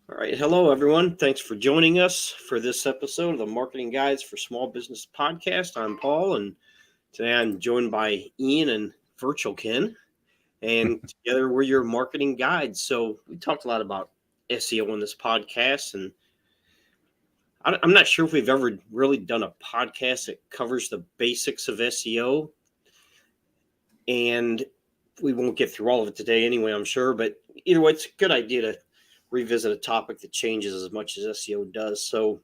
All right. Hello, everyone. Thanks for joining us for this episode of the Marketing Guides for Small Business podcast. I'm Paul, and today I'm joined by Ian and Virtual Ken, and together we're your marketing guides. So we talked a lot about SEO on this podcast, and I'm not sure if we've ever really done a podcast that covers the basics of SEO, and we won't get through all of it today anyway, I'm sure, but either way, it's a good idea to revisit a topic that changes as much as SEO does. So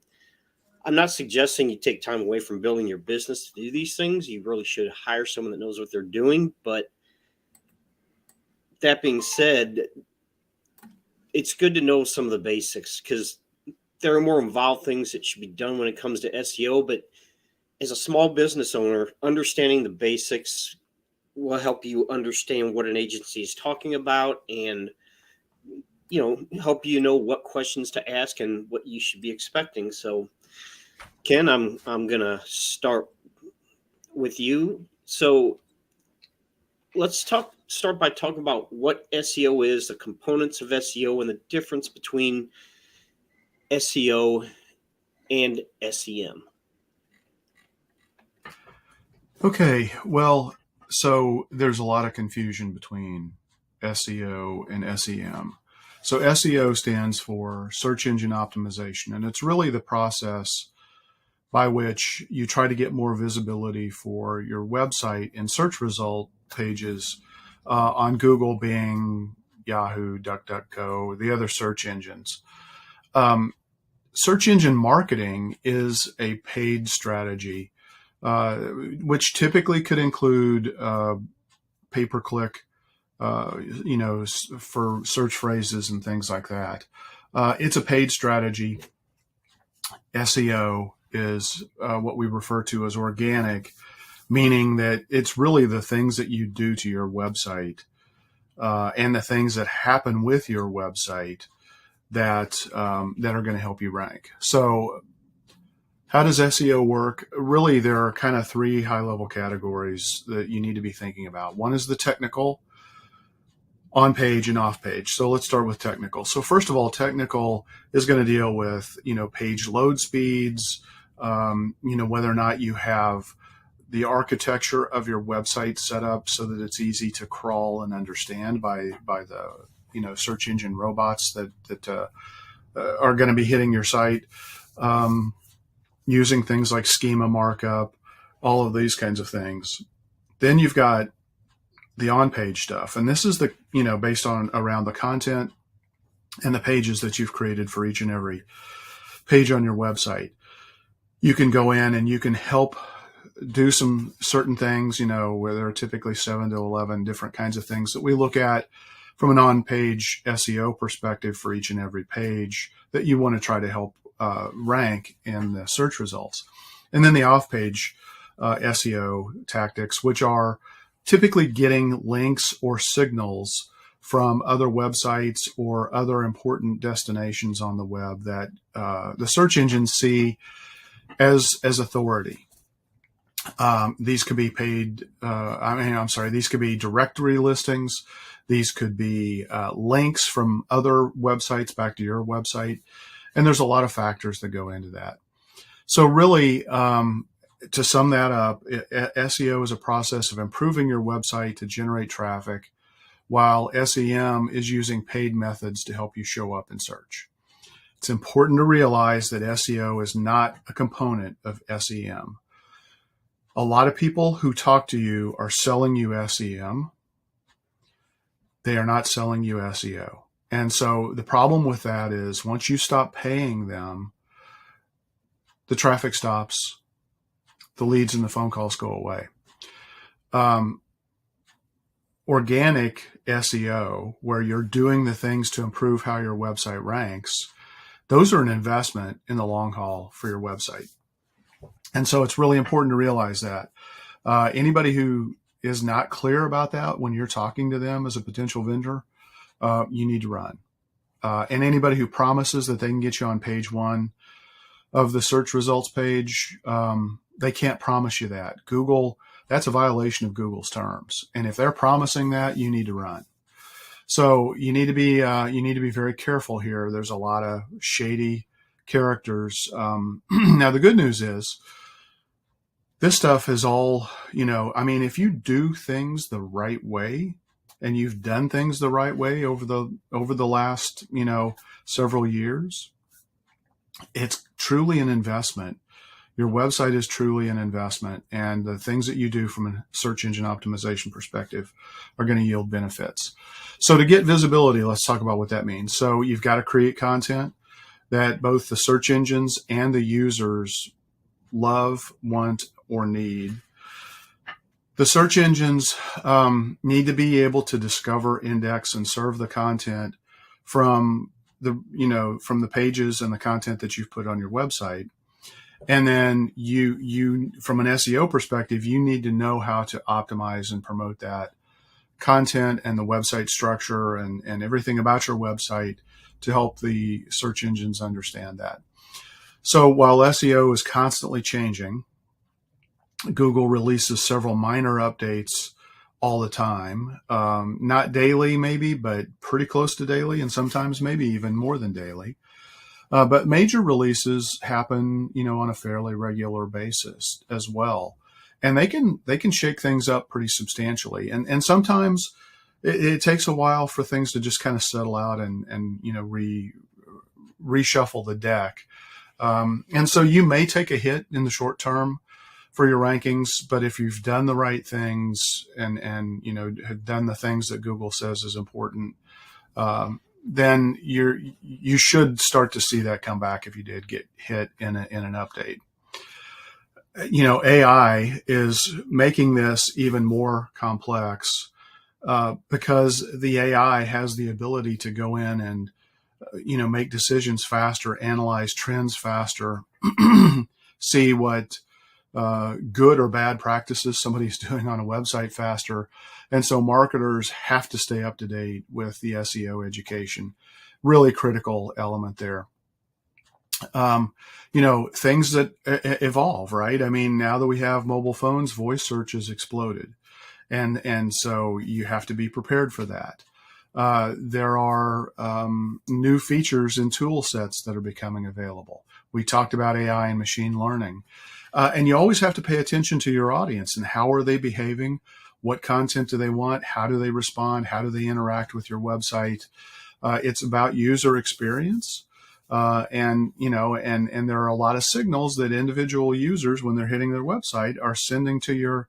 I'm not suggesting you take time away from building your business to do these things. You really should hire someone that knows what they're doing. But that being said, it's good to know some of the basics because there are more involved things that should be done when it comes to SEO. But as a small business owner, understanding the basics will help you understand what an agency is talking about and help you know what questions to ask and what you should be expecting. So Ken, I'm gonna start with you. So let's start by talking about what SEO is, the components of SEO, and the difference between SEO and SEM. Okay, well, so there's a lot of confusion between SEO and SEM. So SEO stands for search engine optimization, and it's really the process by which you try to get more visibility for your website in search result pages on Google, Bing, Yahoo, DuckDuckGo, the other search engines. Search engine marketing is a paid strategy, which typically could include pay-per-click, for search phrases and things like that. It's a paid strategy. SEO is what we refer to as organic, meaning that it's really the things that you do to your website and the things that happen with your website that are going to help you rank. So how does SEO work? Really, there are kind of three high-level categories that you need to be thinking about. One is the technical, on-page and off-page. So let's start with technical. So first of all, technical is going to deal with, page load speeds, whether or not you have the architecture of your website set up so that it's easy to crawl and understand by the, search engine robots that are going to be hitting your site, using things like schema markup, all of these kinds of things. Then you've got the on-page stuff. And this is the, based on around the content and the pages that you've created for each and every page on your website. You can go in and you can help do some certain things, where there are typically 7 to 11 different kinds of things that we look at from an on-page SEO perspective for each and every page that you want to try to help rank in the search results. And then the off-page SEO tactics, which are typically getting links or signals from other websites or other important destinations on the web that the search engines see as authority. These could be paid, these could be directory listings. These could be links from other websites back to your website. And there's a lot of factors that go into that. So really, to sum that up, SEO is a process of improving your website to generate traffic, while SEM is using paid methods to help you show up in search. It's important to realize that SEO is not a component of SEM. A lot of people who talk to you are selling you SEM. They are not selling you SEO. And so the problem with that is once you stop paying them, the traffic stops, the leads and the phone calls go away. Organic SEO, where you're doing the things to improve how your website ranks, those are an investment in the long haul for your website. And so it's really important to realize that. Anybody who is not clear about that when you're talking to them as a potential vendor, you need to run. And anybody who promises that they can get you on page 1 of the search results page, they can't promise you that. Google, that's a violation of Google's terms. And if they're promising that, you need to run. So you need to be very careful here. There's a lot of shady characters. Now the good news is this stuff is all, I mean, if you do things the right way, and you've done things the right way over the last, several years, it's truly an investment. Your website is truly an investment, and the things that you do from a search engine optimization perspective are going to yield benefits. So to get visibility, let's talk about what that means. So you've got to create content that both the search engines and the users love, want, or need. The search engines need to be able to discover, index, and serve the content from from the pages and the content that you've put on your website. And then you from an SEO perspective, you need to know how to optimize and promote that content and the website structure and everything about your website to help the search engines understand that. So while SEO is constantly changing, Google releases several minor updates all the time. Not daily, maybe, but pretty close to daily, and sometimes maybe even more than daily. But major releases happen, on a fairly regular basis as well, and they can shake things up pretty substantially. And sometimes it takes a while for things to just kind of settle out and reshuffle the deck. And so you may take a hit in the short term for your rankings, but if you've done the right things and have done the things that Google says is important, then you should start to see that come back if you did get hit in an update. AI is making this even more complex because the AI has the ability to go in and make decisions faster, analyze trends faster, see what good or bad practices somebody's doing on a website faster. And so marketers have to stay up to date with the SEO education. Really critical element there. Things that evolve, right? I mean, now that we have mobile phones, voice search has exploded. And so you have to be prepared for that. There are new features and tool sets that are becoming available. We talked about AI and machine learning. And you always have to pay attention to your audience and how are they behaving? What content do they want? How do they respond? How do they interact with your website? It's about user experience. And there are a lot of signals that individual users, when they're hitting their website, are sending to your,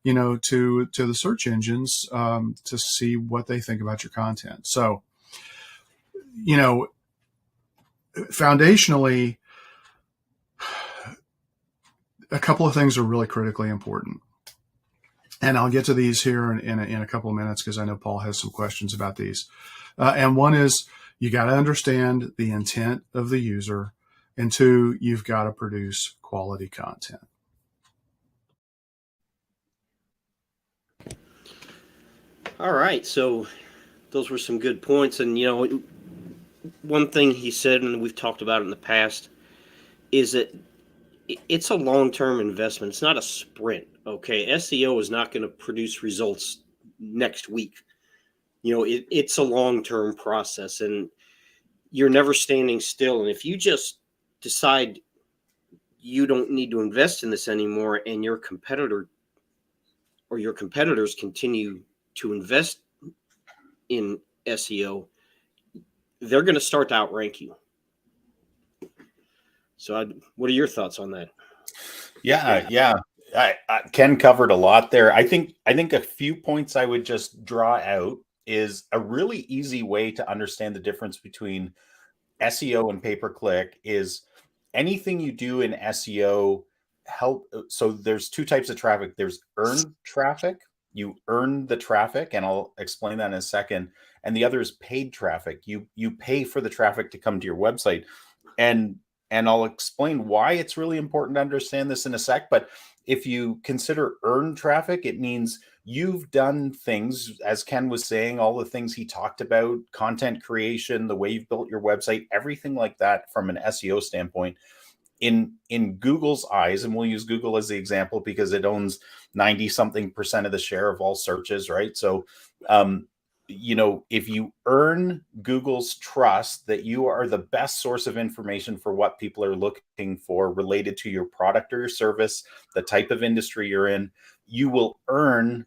to the search engines to see what they think about your content. So, foundationally, a couple of things are really critically important. And I'll get to these here in a couple of minutes because I know Paul has some questions about these. And one is you got to understand the intent of the user. And two, you've got to produce quality content. All right. So those were some good points. And, one thing he said, and we've talked about it in the past, is that it's a long-term investment. It's not a sprint. Okay. SEO is not going to produce results next week. It's a long-term process, and you're never standing still. And if you just decide you don't need to invest in this anymore, and your competitor or your competitors continue to invest in SEO, they're going to start to outrank you. So what are your thoughts on that? Yeah. Ken covered a lot there. I think a few points I would just draw out is a really easy way to understand the difference between SEO and pay-per-click is anything you do in SEO so there's two types of traffic. There's earned traffic. You earn the traffic, and I'll explain that in a second. And the other is paid traffic. You pay for the traffic to come to your website. And I'll explain why it's really important to understand this in a sec. But if you consider earned traffic, it means you've done things, as Ken was saying, all the things he talked about, content creation, the way you've built your website, everything like that from an SEO standpoint. In Google's eyes, and we'll use Google as the example because it owns 90-something% of the share of all searches, right? So if you earn Google's trust that you are the best source of information for what people are looking for related to your product or your service, the type of industry you're in, you will earn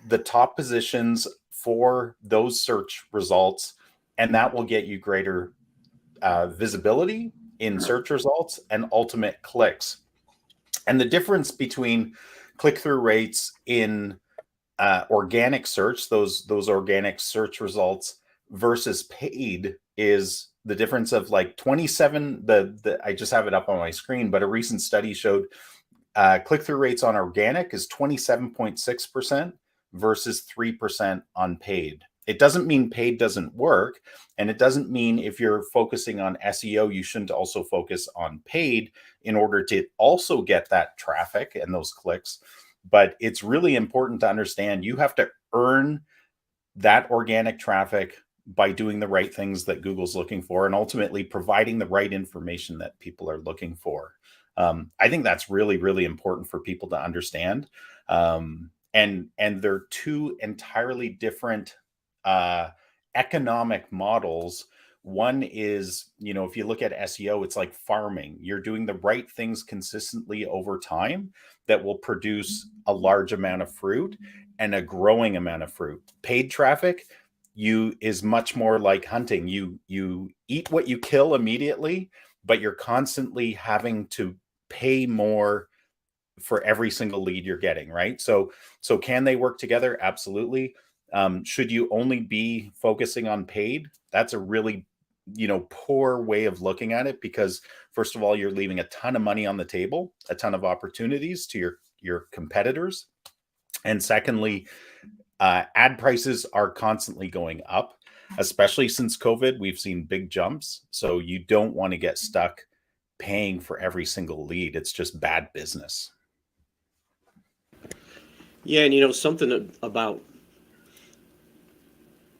the top positions for those search results, and that will get you greater visibility in search results and ultimate clicks. And the difference between click-through rates in organic search, those organic search results, versus paid, is the difference of like 27. I just have it up on my screen, but a recent study showed click-through rates on organic is 27.6% versus 3% on paid. It doesn't mean paid doesn't work, and it doesn't mean if you're focusing on SEO, you shouldn't also focus on paid in order to also get that traffic and those clicks. But it's really important to understand you have to earn that organic traffic by doing the right things that Google's looking for, and ultimately providing the right information that people are looking for. I think that's really, really important for people to understand. And they're two entirely different economic models. One is, if you look at SEO, it's like farming. You're doing the right things consistently over time that will produce a large amount of fruit and a growing amount of fruit. Paid traffic is much more like hunting. You eat what you kill immediately, but you're constantly having to pay more for every single lead you're getting, right? So can they work together? Absolutely. Should you only be focusing on paid? That's a really, poor way of looking at it, because first of all, you're leaving a ton of money on the table, a ton of opportunities to your competitors. And secondly, ad prices are constantly going up, especially since COVID. We've seen big jumps. So you don't want to get stuck paying for every single lead. It's just bad business. Yeah, and something about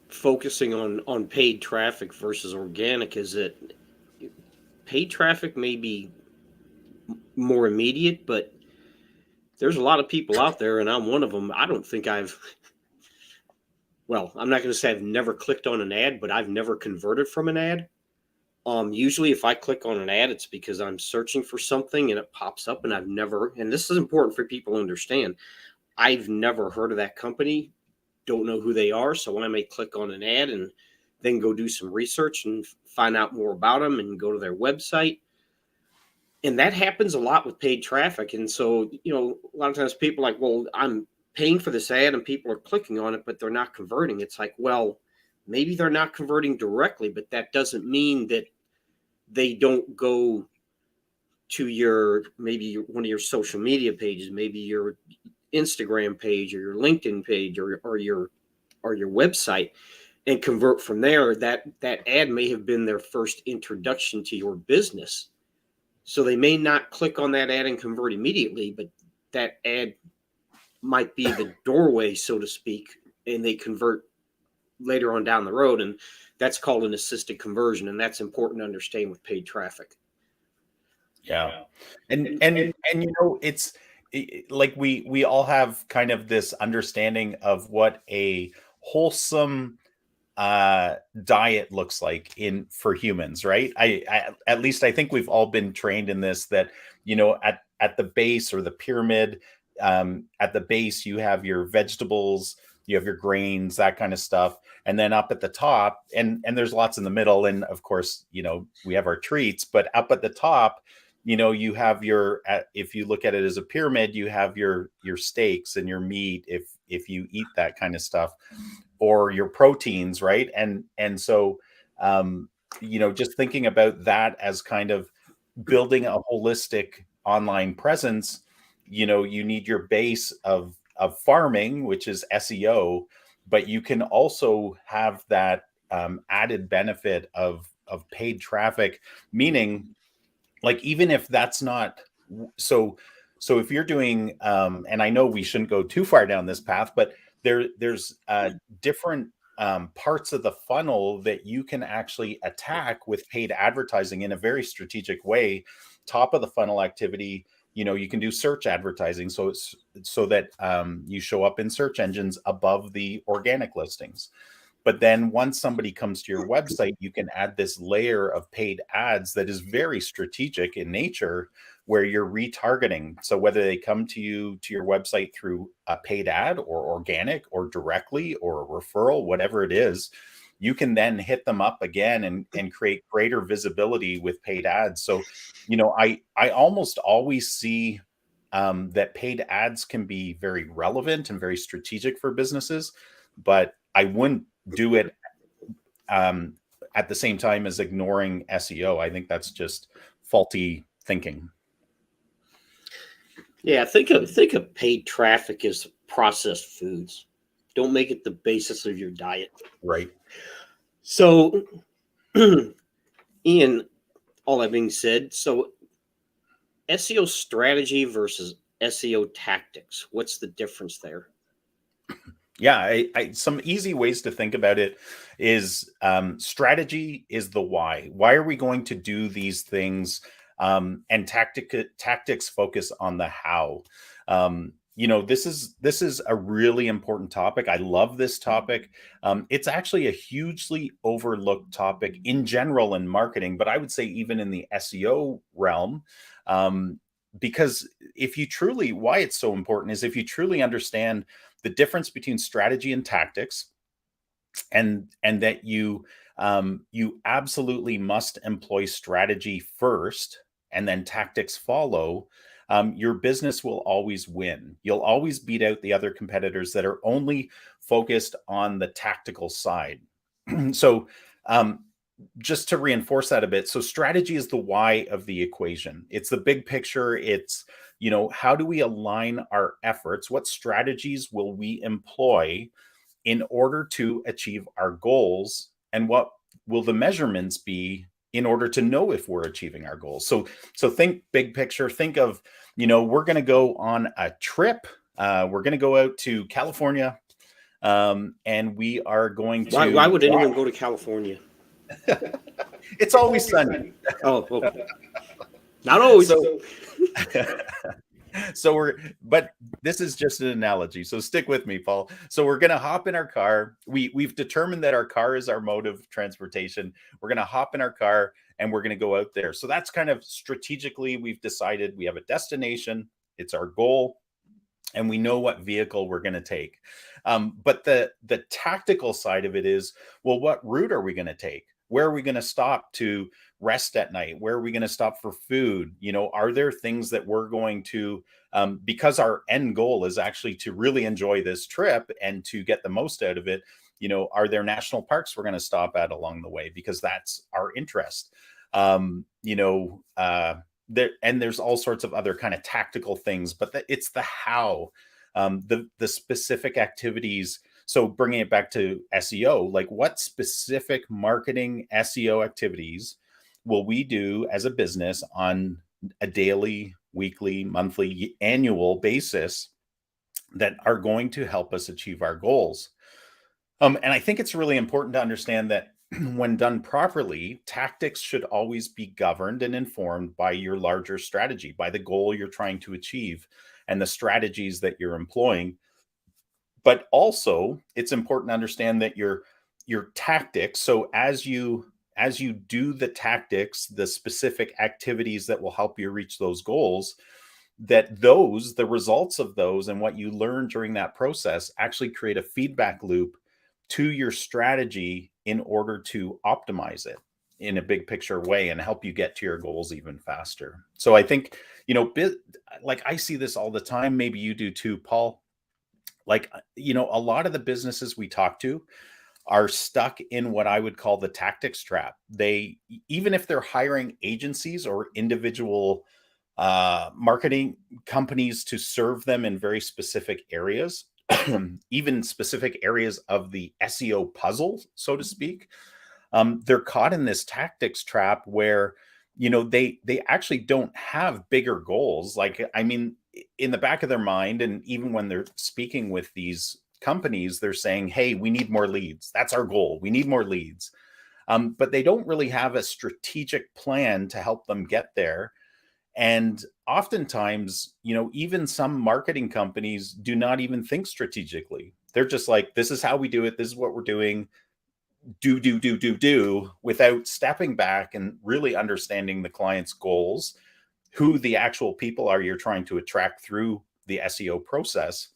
focusing on paid traffic versus organic is that paid traffic may be more immediate, but there's a lot of people out there, and I'm one of them. I don't think I'm not going to say I've never clicked on an ad, but I've never converted from an ad. Usually if I click on an ad, it's because I'm searching for something and it pops up, and and this is important for people to understand, I've never heard of that company, don't know who they are. So I may click on an ad and then go do some research and find out more about them and go to their website. And that happens a lot with paid traffic. And so, a lot of times people are like, well, I'm paying for this ad and people are clicking on it, but they're not converting. It's like, well, maybe they're not converting directly, but that doesn't mean that they don't go to maybe one of your social media pages, maybe your Instagram page or your LinkedIn page or your website, and convert from there. That ad may have been their first introduction to your business. So they may not click on that ad and convert immediately, but that ad might be the doorway, so to speak, and they convert later on down the road. And that's called an assisted conversion. And that's important to understand with paid traffic. Yeah. And it's like we all have kind of this understanding of what a wholesome diet looks like for humans, right? I at least I think we've all been trained in this, that at the base, or the pyramid, at the base you have your vegetables, you have your grains, that kind of stuff, and then up at the top, and there's lots in the middle, and of course we have our treats, but up at the top you have if you look at it as a pyramid, you have your steaks and your meat, if you eat that kind of stuff, or your proteins, right? And so just thinking about that as kind of building a holistic online presence, you need your base of farming, which is SEO, but you can also have that added benefit of paid traffic, meaning, like, even if that's not so if you're doing and I know we shouldn't go too far down this path, but there's different parts of the funnel that you can actually attack with paid advertising in a very strategic way. Top of the funnel activity, you can do search advertising, so it's so that you show up in search engines above the organic listings. But then once somebody comes to your website, you can add this layer of paid ads that is very strategic in nature, where you're retargeting. So whether they come to you to your website through a paid ad or organic or directly or a referral, whatever it is, you can then hit them up again and create greater visibility with paid ads. So, I almost always see that paid ads can be very relevant and very strategic for businesses, but I wouldn't do it at the same time as ignoring SEO. I think that's just faulty thinking. Yeah, think of paid traffic as processed foods. Don't make it the basis of your diet. Right. So, Ian, all that being said, so SEO strategy versus SEO tactics. What's the difference there? Yeah, some easy ways to think about it is strategy is the why. Why are we going to do these things? And tactics focus on the how. This is a really important topic. I love this topic. It's actually a hugely overlooked topic in general in marketing, but I would say even in the SEO realm. Because why it's so important is if you truly understand the difference between strategy and tactics, and that you absolutely must employ strategy first and then tactics follow, your business will always win. You'll always beat out the other competitors that are only focused on the tactical side. So just to reinforce that a bit, so strategy is the why of the equation. It's the big picture. It's, how do we align our efforts? What strategies will we employ in order to achieve our goals? And what will the measurements be in order to know if we're achieving our goals? So think big picture. Think of, we're going to go on a trip. We're going to go out to California, and we are going to. Why would anyone go to California? It's always sunny. Oh, well, not always. But this is just an analogy. So stick with me, Paul. So we're going to hop in our car. We've determined that our car is our mode of transportation. We're going to hop in our car and we're going to go out there. So that's kind of strategically, we've decided we have a destination. It's our goal. And we know what vehicle we're going to take. But the tactical side of it is, well, what route are we going to take? Where are we going to stop to rest at night? Where are we going to stop for food? Are there things that we're going to, because our end goal is actually to really enjoy this trip and to get the most out of it, are there national parks we're going to stop at along the way? Because that's our interest. There's all sorts of other kind of tactical things, but it's the how, the specific activities. So bringing it back to SEO, like what specific marketing SEO activities will we do as a business on a daily, weekly, monthly, annual basis that are going to help us achieve our goals? And I think it's really important to understand that when done properly, tactics should always be governed and informed by your larger strategy, by the goal you're trying to achieve and the strategies that you're employing. But also, it's important to understand that your tactics, so as you do the tactics, the specific activities that will help you reach those goals, that the results of those and what you learn during that process actually create a feedback loop to your strategy in order to optimize it in a big picture way and help you get to your goals even faster. So I think, like I see this all the time. Maybe you do too, Paul. Like, a lot of the businesses we talk to are stuck in what I would call the tactics trap. Even if they're hiring agencies or individual marketing companies to serve them in very specific areas, even specific areas of the SEO puzzle, so to speak, they're caught in this tactics trap where, they actually don't have bigger goals. Like, I mean, in the back of their mind, and even when they're speaking with these companies, they're saying, hey, we need more leads. That's our goal. We need more leads. But they don't really have a strategic plan to help them get there. And oftentimes, even some marketing companies do not even think strategically. They're just like, this is how we do it. This is what we're doing. do without stepping back and really understanding the client's goals, who the actual people are you're trying to attract through the SEO process,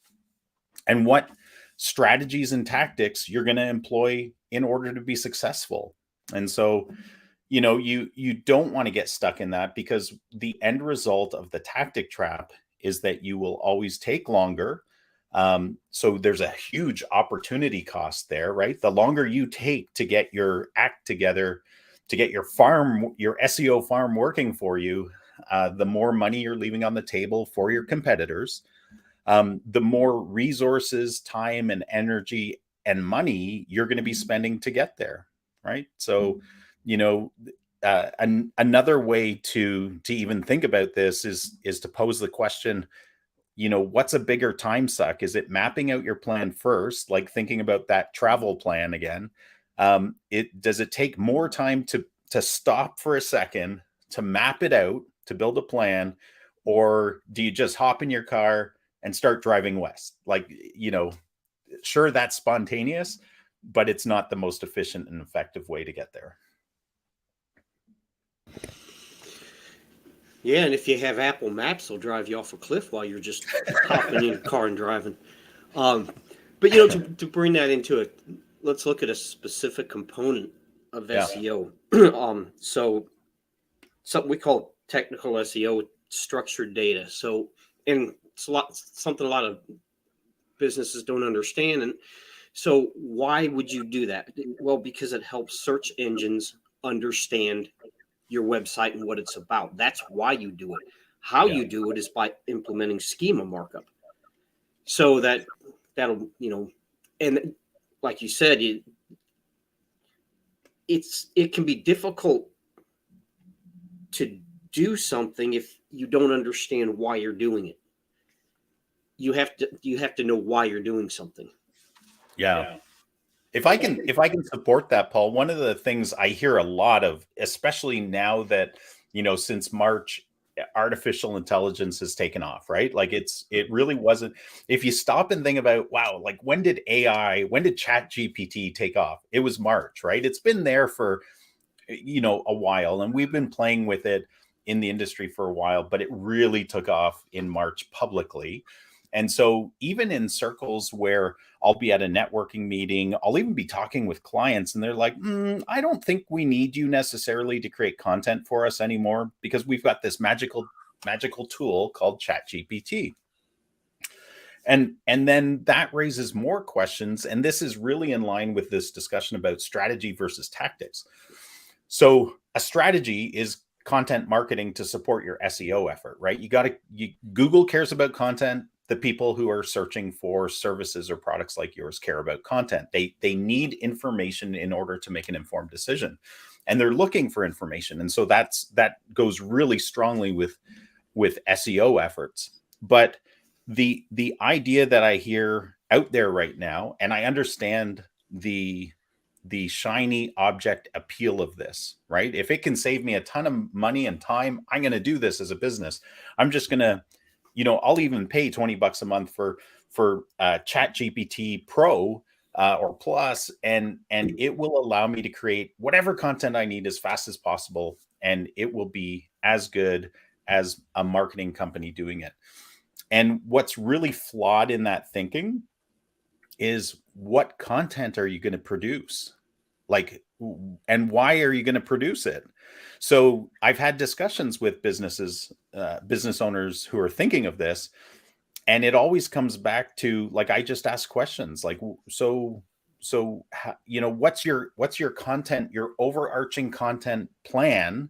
and what strategies and tactics you're going to employ in order to be successful. And so, you don't want to get stuck in that, because the end result of the tactic trap is that you will always take longer. So there's a huge opportunity cost there, right? The longer you take to get your act together, to get your SEO farm working for you, the more money you're leaving on the table for your competitors, the more resources, time, and energy and money you're going to be spending to get there, right? So, another way to even think about this is to pose the question, what's a bigger time suck? Is it mapping out your plan first, like thinking about that travel plan again? Does it take more time to stop for a second, to map it out, to build a plan, or do you just hop in your car and start driving west? Like, sure, that's spontaneous, but it's not the most efficient and effective way to get there. Yeah, and if you have Apple Maps, they'll drive you off a cliff while you're just hopping in your car and driving. But to bring that into it, let's look at a specific component of SEO. So something we call technical SEO, structured data. So, and it's something a lot of businesses don't understand. And so why would you do that? Well, because it helps search engines understand your website and what it's about. That's why you do it. How you do it is by implementing schema markup. So that'll, and like you said, it can be difficult to do something if you don't understand why you're doing it. You have to know why you're doing something. Yeah. If I can support that, Paul, one of the things I hear a lot of, especially now that, since March, artificial intelligence has taken off, right? Like it really wasn't, if you stop and think about, wow, like when did ChatGPT take off? It was March, right? It's been there for, a while, and we've been playing with it in the industry for a while, but it really took off in March publicly. And so even in circles where I'll be at a networking meeting, I'll even be talking with clients, and they're like, I don't think we need you necessarily to create content for us anymore, because we've got this magical tool called ChatGPT. And then that raises more questions. And this is really in line with this discussion about strategy versus tactics. So a strategy is content marketing to support your SEO effort, right? Google cares about content. The people who are searching for services or products like yours care about content. They need information in order to make an informed decision, and they're looking for information. And so that goes really strongly with SEO efforts. But the idea that I hear out there right now, and I understand the shiny object appeal of this, right? If it can save me a ton of money and time, I'm going to do this as a business. I'm just going to, I'll even pay $20 a month for ChatGPT Pro or Plus, and it will allow me to create whatever content I need as fast as possible, and it will be as good as a marketing company doing it. And what's really flawed in that thinking is, what content are you going to produce? And why are you going to produce it? So I've had discussions with business owners who are thinking of this, and it always comes back to, like, I just ask questions like, so what's your content, your overarching content plan?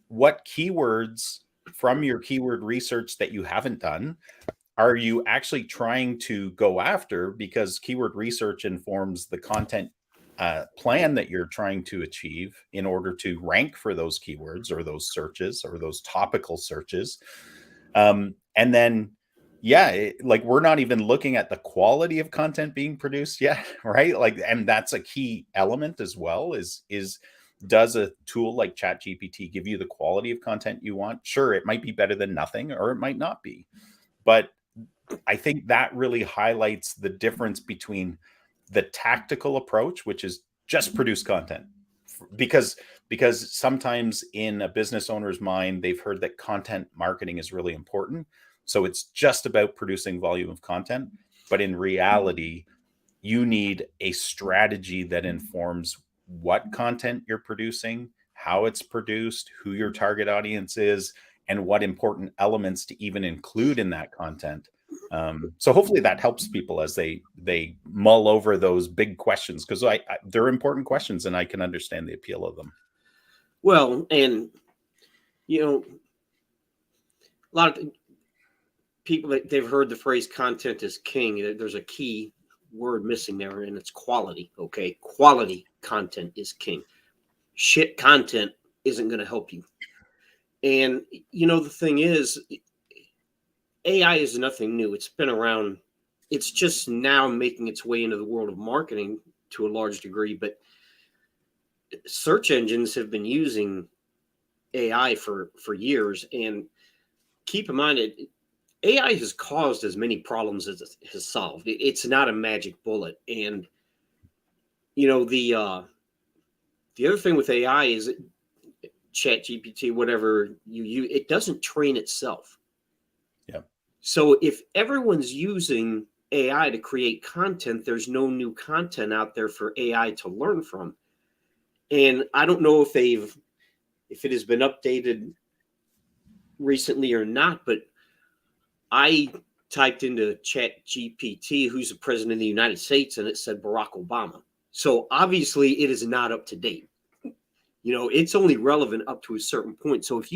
What keywords from your keyword research that you haven't done are you actually trying to go after? Because keyword research informs the content plan that you're trying to achieve in order to rank for those keywords or those searches or those topical searches. And then, we're not even looking at the quality of content being produced yet, right? And that's a key element as well, is does a tool like ChatGPT give you the quality of content you want? Sure, it might be better than nothing, or it might not be. But I think that really highlights the difference between the tactical approach, which is just produce content, because sometimes in a business owner's mind, they've heard that content marketing is really important. So it's just about producing volume of content. But in reality, you need a strategy that informs what content you're producing, how it's produced, who your target audience is, and what important elements to even include in that content. So hopefully that helps people as they mull over those big questions, because they're important questions and I can understand the appeal of them. Well, and you know, a lot of people, they've heard the phrase "content is king." There's a key word missing there, and it's quality. Okay, quality content is king. Shit content isn't going to help you. And the thing is, AI is nothing new. It's been around. It's just now making its way into the world of marketing to a large degree. But search engines have been using AI for years. And keep in mind, AI has caused as many problems as it has solved. It's not a magic bullet. And the other thing with AI is Chat GPT, whatever you use, it doesn't train itself. Yeah. So if everyone's using AI to create content, there's no new content out there for AI to learn from. And I don't know if it has been updated recently or not, but I typed into Chat GPT, who's the president of the United States, and it said Barack Obama. So obviously it is not up to date. It's only relevant up to a certain point. So if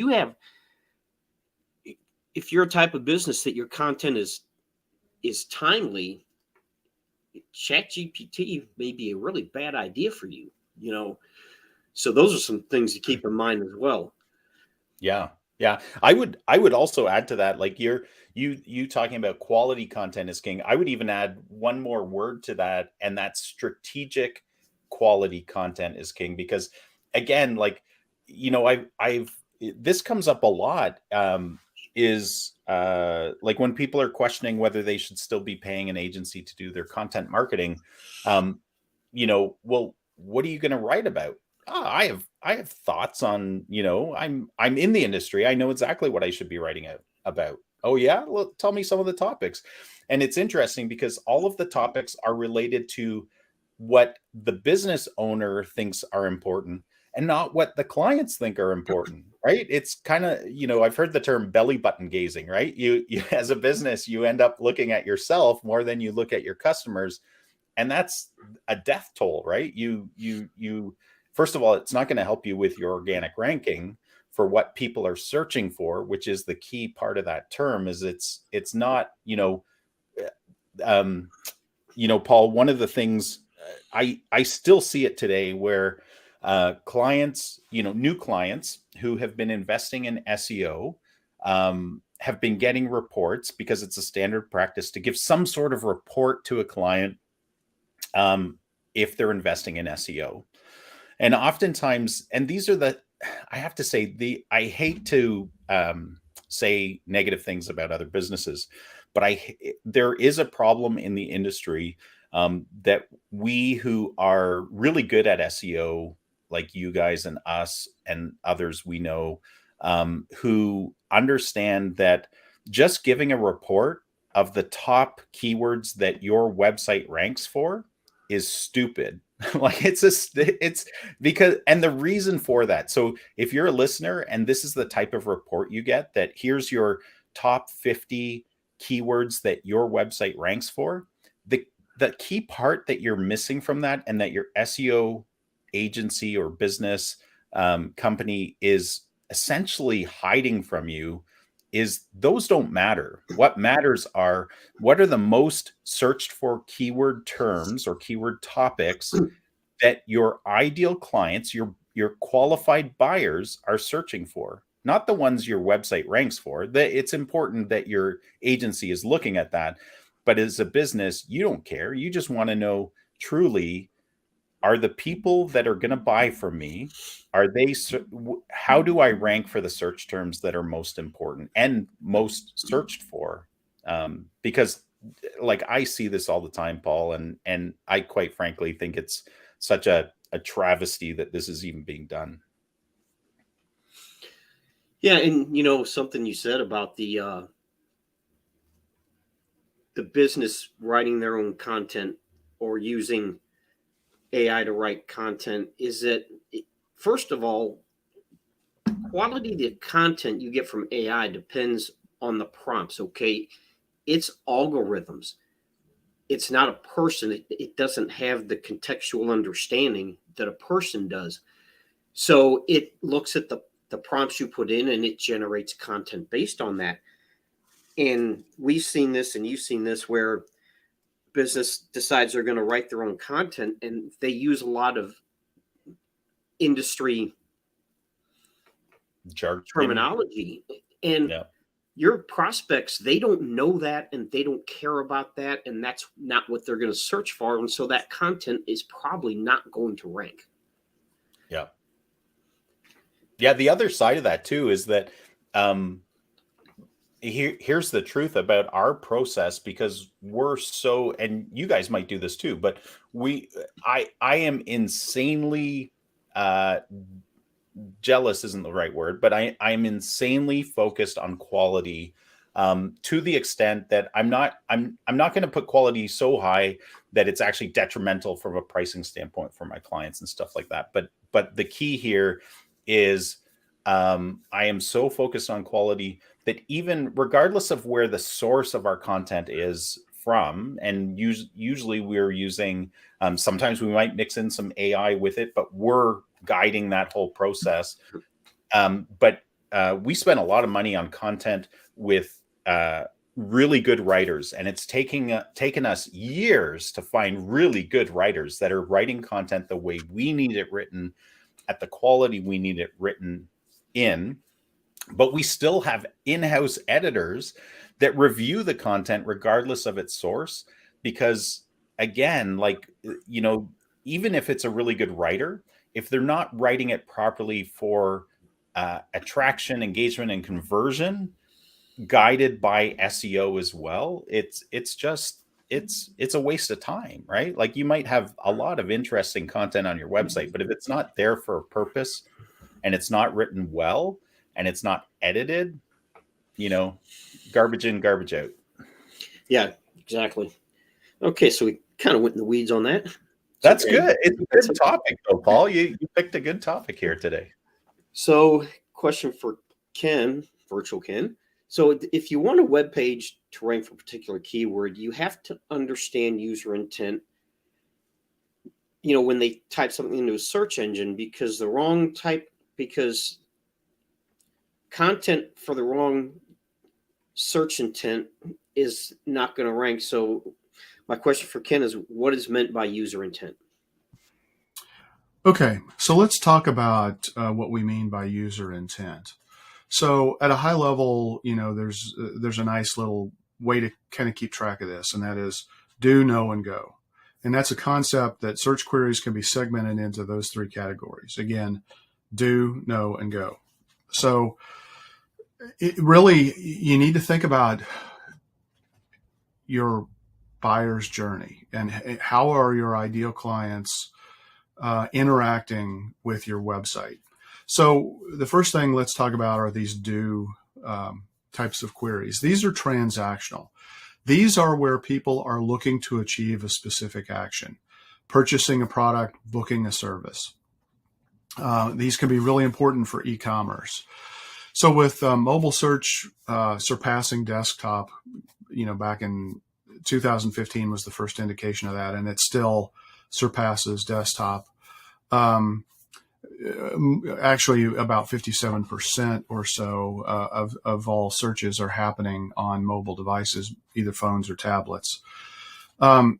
you're a type of business that your content is timely, Chat GPT may be a really bad idea for you. So those are some things to keep in mind as well. Yeah. I would also add to that, like you talking about quality content is king. I would even add one more word to that, and that's strategic quality content is king. Because again, like, I've this comes up a lot, is like when people are questioning whether they should still be paying an agency to do their content marketing. Well, what are you going to write about? I have thoughts on, I'm in the industry. I know exactly what I should be writing about. Oh yeah, well, tell me some of the topics. And it's interesting because all of the topics are related to what the business owner thinks are important and not what the clients think are important, right? It's kind of, I've heard the term belly button gazing, right? You as a business, you end up looking at yourself more than you look at your customers. And that's a death toll, right? You first of all, it's not going to help you with your organic ranking for what people are searching for, which is the key part of that term. Is it's not, Paul, one of the things I still see it today where clients, new clients who have been investing in SEO, have been getting reports, because it's a standard practice to give some sort of report to a client if they're investing in SEO. And oftentimes, and these are I have to say, I hate to say negative things about other businesses, but there is a problem in the industry that we who are really good at SEO, like you guys and us and others we know, who understand that just giving a report of the top keywords that your website ranks for is stupid. Like it's because, and the reason for that. So if you're a listener and this is the type of report you get, that here's your top 50 keywords that your website ranks for, the key part that you're missing from that, and that your SEO agency or business company is essentially hiding from you, is those don't matter. What matters are, what are the most searched for keyword terms or keyword topics that your ideal clients, your qualified buyers are searching for, not the ones your website ranks for. It's important that your agency is looking at that. But as a business, you don't care. You just want to know truly, are the people that are going to buy from me, how do I rank for the search terms that are most important and most searched for? Because like I see this all the time, Paul, and I quite frankly think it's such a a travesty that this is even being done. Yeah, and something you said about the business writing their own content or using AI to write content is that, first of all, quality of the content you get from AI depends on the prompts. Okay, it's algorithms. It's not a person. It doesn't have the contextual understanding that a person does. So it looks at the prompts you put in and it generates content based on that. And we've seen this and you've seen this where business decides they're going to write their own content and they use a lot of industry Jargon. terminology. And Yeah. your prospects, they don't know that and they don't care about that. And that's not what they're going to search for. And so that content is probably not going to rank. Yeah. Yeah. The other side of that too is that here's the truth about our process, because we're so, and you guys might do this too, but I am insanely jealous isn't the right word, but I'm insanely focused on quality, to the extent that I'm not going to put quality so high that it's actually detrimental from a pricing standpoint for my clients and stuff like that. But the key here is I am so focused on quality that even regardless of where the source of our content is from, and usually we're using, sometimes we might mix in some AI with it, but we're guiding that whole process. But we spend a lot of money on content with really good writers, and it's taken us years to find really good writers that are writing content the way we need it written, at the quality we need it written in. But we still have in-house editors that review the content regardless of its source, because again, like, even if it's a really good writer, if they're not writing it properly for attraction, engagement, and conversion, guided by SEO as well, it's a waste of time, right? Like, you might have a lot of interesting content on your website, but if it's not there for a purpose and it's not written well and it's not edited, garbage in, garbage out. Yeah, exactly. Okay, so we kind of went in the weeds on that. That's good. It's a good topic, though, Paul. You picked a good topic here today. So, question for Ken, virtual Ken. So, if you want a web page to rank for a particular keyword, you have to understand user intent. When they type something into a search engine, because content for the wrong search intent is not going to rank. So, my question for Ken is, what is meant by user intent? Okay, so let's talk about what we mean by user intent. So at a high level, there's a nice little way to kind of keep track of this, and that is do, know, and go. And that's a concept that search queries can be segmented into those three categories. Again, do, know, and go. So you need to think about your buyer's journey and how are your ideal clients interacting with your website. So the first thing let's talk about are these do types of queries. These are transactional. These are where people are looking to achieve a specific action, purchasing a product, booking a service. These can be really important for e-commerce. So with mobile search surpassing desktop, back in 2015 was the first indication of that, and it still surpasses desktop. Actually, about 57% or so of all searches are happening on mobile devices, either phones or tablets. And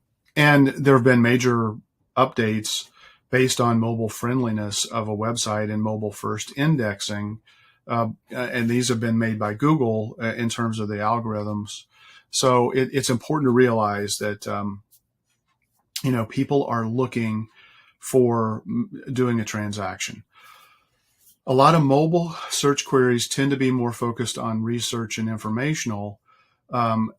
there have been major updates based on mobile friendliness of a website and mobile first indexing. And these have been made by Google in terms of the algorithms. So it's important to realize that, people are looking for doing a transaction. A lot of mobile search queries tend to be more focused on research and informational. And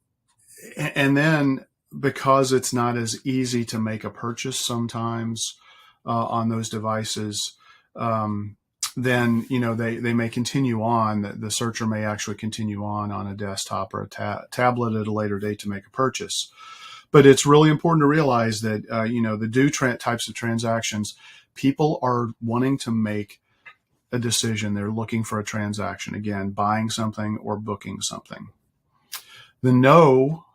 then because it's not as easy to make a purchase sometimes, on those devices, then they may continue on. The searcher may actually continue on a desktop or a tablet at a later date to make a purchase. But it's really important to realize that the types of transactions, people are wanting to make a decision. They're looking for a transaction, again, buying something or booking something. The no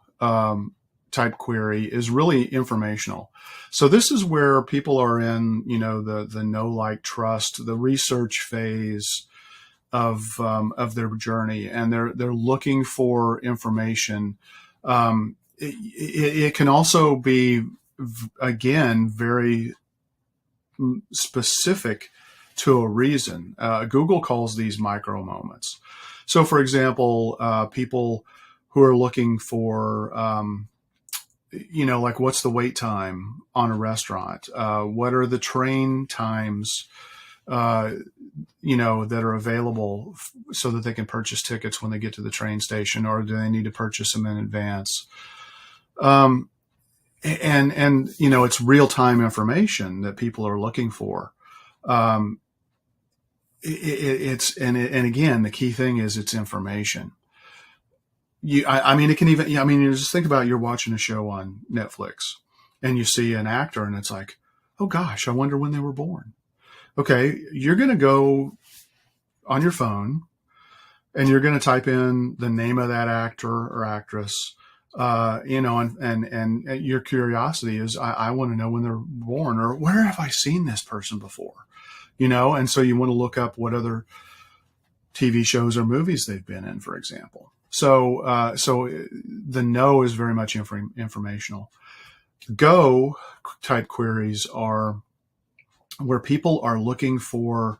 type query is really informational. So this is where people are in, the know, like, trust, the research phase of their journey, and they're looking for information. It can also be, again, very specific to a reason. Google calls these micro moments. So, for example, people who are looking for, like, what's the wait time on a restaurant? What are the train times, that are available so that they can purchase tickets when they get to the train station, or do they need to purchase them in advance? And it's real-time information that people are looking for. Again, the key thing is it's information. It can even, you just think about, you're watching a show on Netflix and you see an actor and it's like, oh gosh, I wonder when they were born. Okay. You're going to go on your phone and you're going to type in the name of that actor or actress, and your curiosity is, I want to know when they're born, or where have I seen this person before, and so you want to look up what other TV shows or movies they've been in, for example. So the no is very much informational. Go type queries are where people are looking for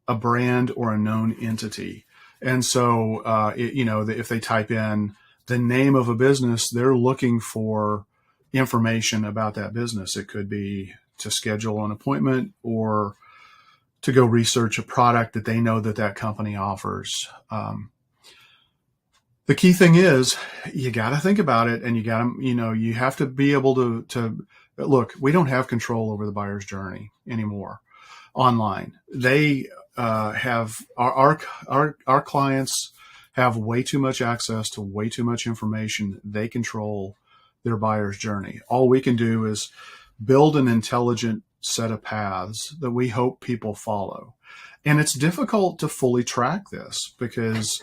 a brand or a known entity. And so, if they type in the name of a business, they're looking for information about that business. It could be to schedule an appointment or to go research a product that they know that company offers. The key thing is, you got to think about it, and you have to be able to look. We don't have control over the buyer's journey anymore online. They have our clients have way too much access to way too much information. They control their buyer's journey. All we can do is build an intelligent set of paths that we hope people follow. And it's difficult to fully track this because,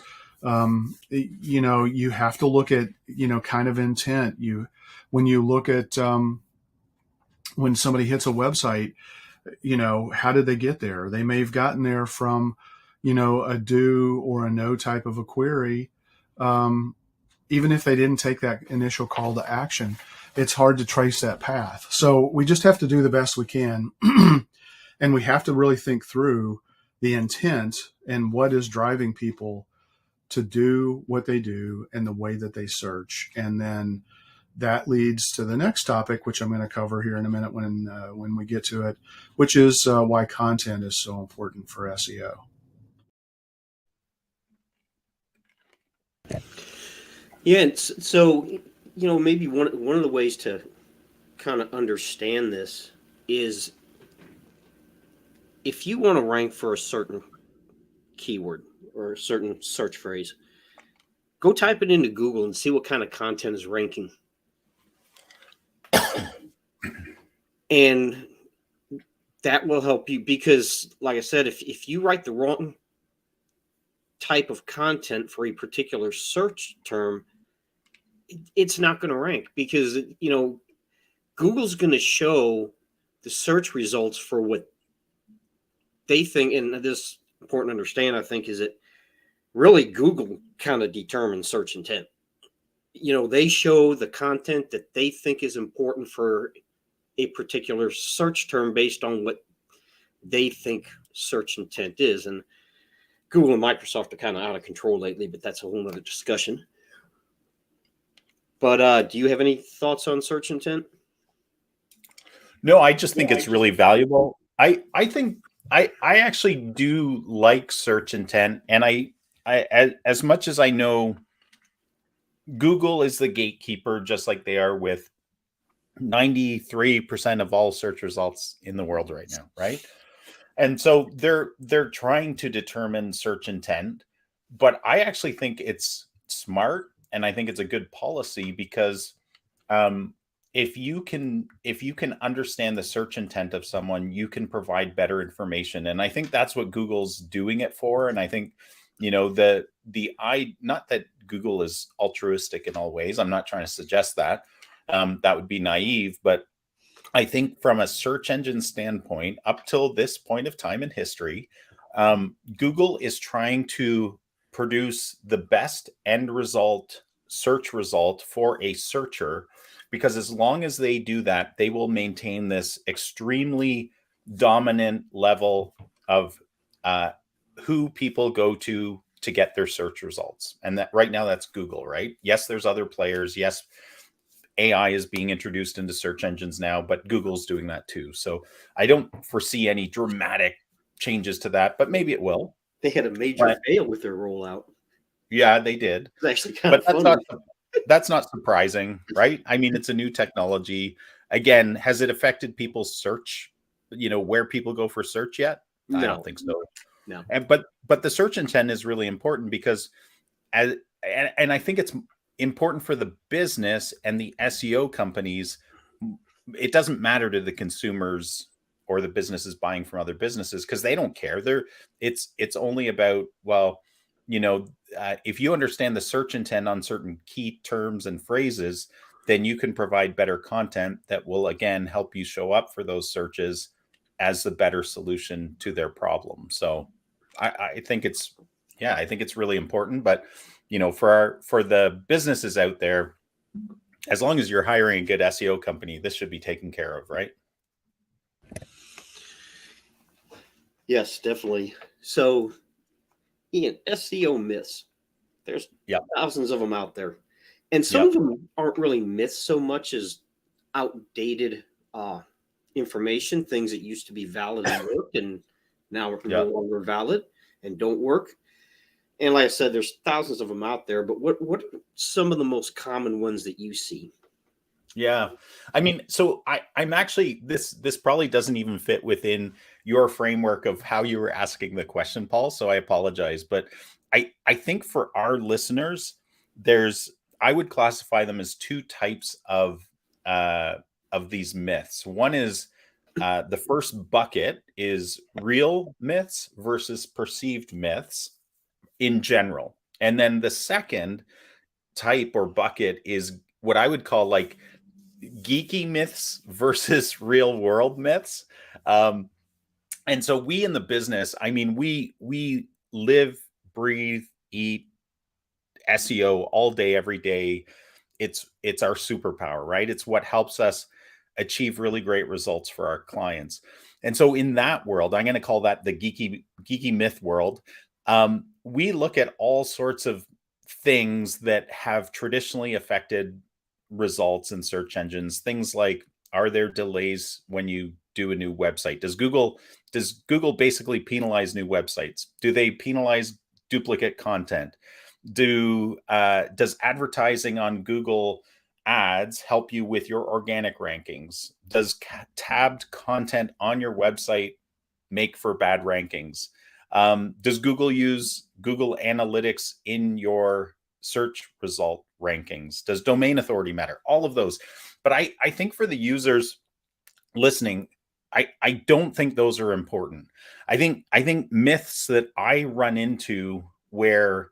you have to look at, kind of intent. When you look at, when somebody hits a website, how did they get there? They may have gotten there from, a do or a no type of a query. Even if they didn't take that initial call to action, it's hard to trace that path. So we just have to do the best we can. And we have to really think through the intent and what is driving people to do what they do and the way that they search. And then that leads to the next topic, which I'm going to cover here in a minute when we get to it, which is why content is so important for SEO. Yeah, so maybe one of the ways to kind of understand this is, if you want to rank for a certain keyword or a certain search phrase, go type it into Google and see what kind of content is ranking. And that will help you, because, like I said, if you write the wrong type of content for a particular search term, it's not going to rank, because Google's going to show the search results for what they think. And this is important to understand, I think, is that really Google kind of determines search intent. They show the content that they think is important for a particular search term based on what they think search intent is. And Google and Microsoft are kind of out of control lately, but that's a whole nother discussion. But do you have any thoughts on search intent? No, I just think it's really valuable. I think I actually do like search intent, and I as much as I know, Google is the gatekeeper, just like they are with 93% of all search results in the world right now, right? And so they're trying to determine search intent, but I actually think it's smart and I think it's a good policy because um, if you can understand the search intent of someone, you can provide better information, and I think that's what Google's doing it for. And I think not that Google is altruistic in all ways. I'm not trying to suggest that. That would be naive, but I think from a search engine standpoint, up till this point of time in history, Google is trying to produce the best end result, search result for a searcher, because as long as they do that, they will maintain this extremely dominant level of uh, who people go to get their search results. And that right now, that's Google, right? Yes, there's other players. Yes, AI is being introduced into search engines now, but Google's doing that too. So I don't foresee any dramatic changes to that, but maybe it will. They had a major fail with their rollout. Yeah, they did. It's actually kind But of funny. That's not surprising, right? I mean, it's a new technology. Again, has it affected people's search, where people go for search yet? I No. don't think so. No. But the search intent is really important because and I think it's important for the business and the SEO companies. It doesn't matter to the consumers or the businesses buying from other businesses because they don't care. It's only about, well, if you understand the search intent on certain key terms and phrases, then you can provide better content that will again help you show up for those searches as the better solution to their problem. So I think it's really important. But for the businesses out there, as long as you're hiring a good SEO company, this should be taken care of, right? Yes, definitely. So, Ian, SEO myths. There's thousands of them out there. And some of them aren't really myths so much as outdated information, things that used to be valid and worked and now are no longer valid and don't work. And like I said, there's thousands of them out there, but what are some of the most common ones that you see? Yeah. I mean, so I'm actually, this probably doesn't even fit within your framework of how you were asking the question, Paul. So I apologize. But I think for our listeners, I would classify them as two types of these myths. One is the first bucket is real myths versus perceived myths in general. And then the second type or bucket is what I would call like geeky myths versus real world myths. And so we in the business, I mean, we live, breathe, eat SEO all day, every day. It's our superpower, right? It's what helps us achieve really great results for our clients. And so in that world, I'm going to call that the geeky myth world. We look at all sorts of things that have traditionally affected results in search engines. Things like, are there delays when you do a new website? Does Google basically penalize new websites? Do they penalize duplicate content? Does advertising on Google ads help you with your organic rankings? Does tabbed content on your website make for bad rankings? Does Google use Google Analytics in your search result rankings? Does domain authority matter? All of those. But I think for the users listening, I don't think those are important. I think myths that I run into where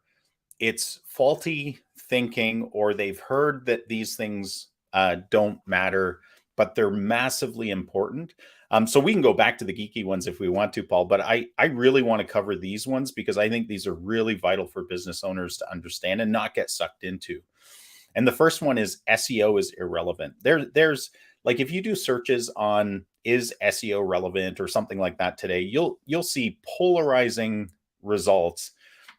it's faulty thinking, or they've heard that these things don't matter, but they're massively important. So we can go back to the geeky ones if we want to, Paul, but I really want to cover these ones because I think these are really vital for business owners to understand and not get sucked into. And the first one is SEO is irrelevant. There's like, if you do searches on is SEO relevant or something like that today, you'll see polarizing results,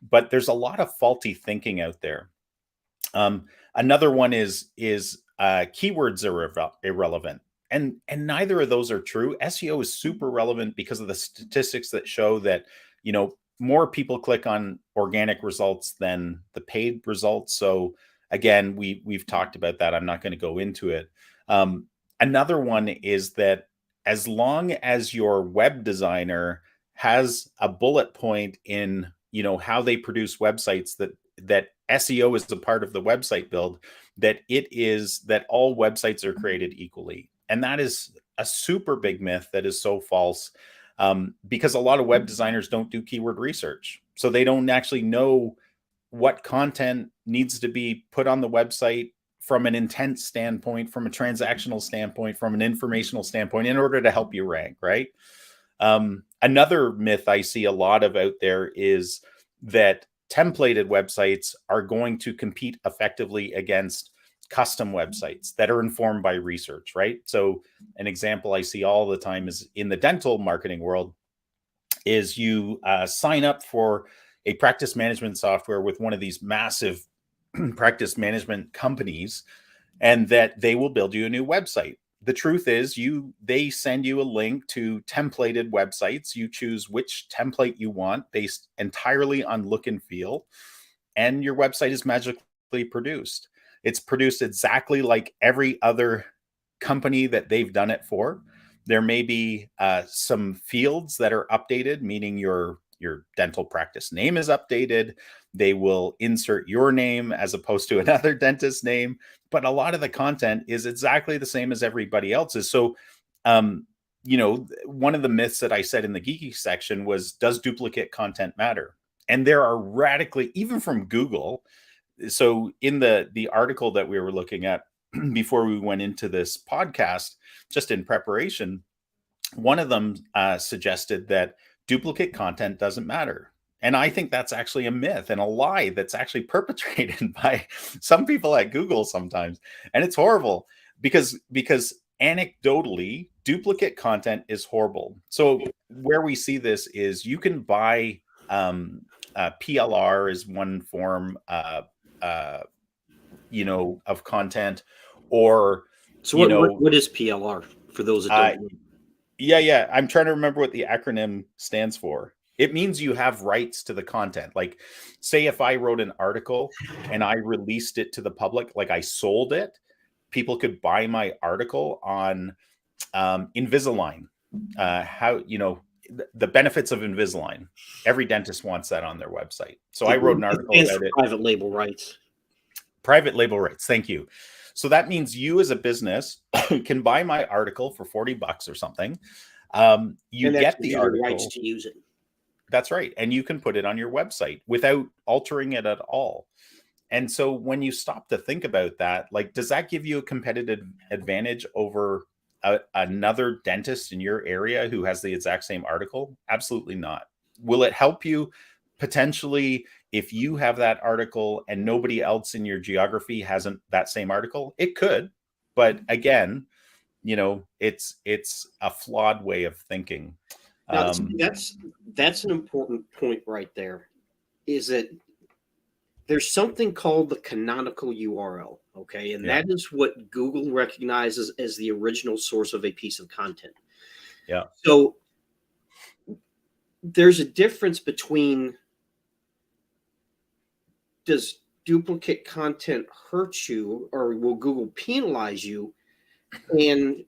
but there's a lot of faulty thinking out there. Another one is keywords are irrelevant. And neither of those are true. SEO is super relevant because of the statistics that show that, more people click on organic results than the paid results. So again, we've talked about that. I'm not going to go into it. Another one is that as long as your web designer has a bullet point in, how they produce websites, that SEO is a part of the website build, that all websites are created equally. And that is a super big myth that is so false, because a lot of web designers don't do keyword research. So they don't actually know what content needs to be put on the website from an intent standpoint, from a transactional standpoint, from an informational standpoint, in order to help you rank, right? Another myth I see a lot of out there is that templated websites are going to compete effectively against custom websites that are informed by research, right? So an example I see all the time is in the dental marketing world is you sign up for a practice management software with one of these massive practice management companies, and that they will build you a new website. The truth is, they send you a link to templated websites. You choose which template you want based entirely on look and feel, and your website is magically produced. It's produced exactly like every other company that they've done it for. There may be some fields that are updated, meaning your dental practice name is updated. They will insert your name as opposed to another dentist's name, but a lot of the content is exactly the same as everybody else's. So, one of the myths that I said in the geeky section was, does duplicate content matter? And there are radically, even from Google. So in the article that we were looking at before we went into this podcast, just in preparation, one of them suggested that duplicate content doesn't matter. And I think that's actually a myth and a lie that's actually perpetrated by some people at Google sometimes. And it's horrible because anecdotally, duplicate content is horrible. So where we see this is you can buy PLR is one form of content, or So what is PLR for those that don't know? Yeah. I'm trying to remember what the acronym stands for. It means you have rights to the content. Like, say if I wrote an article and I released it to the public, like I sold it, people could buy my article on Invisalign. The benefits of Invisalign. Every dentist wants that on their website. So I wrote an article about it. Private label rights. Private label rights. Thank you. So that means you as a business can buy my article for $40 or something. You get the article. Rights to use it. That's right. And you can put it on your website without altering it at all. And so when you stop to think about that, like, does that give you a competitive advantage over another dentist in your area who has the exact same article? Absolutely not. Will it help you potentially if you have that article and nobody else in your geography hasn't that same article? It could, but again, it's a flawed way of thinking. Now, that's an important point right there, is that there's something called the canonical URL, okay? And that is what Google recognizes as the original source of a piece of content. Yeah. So there's a difference between, does duplicate content hurt you, or will Google penalize you? And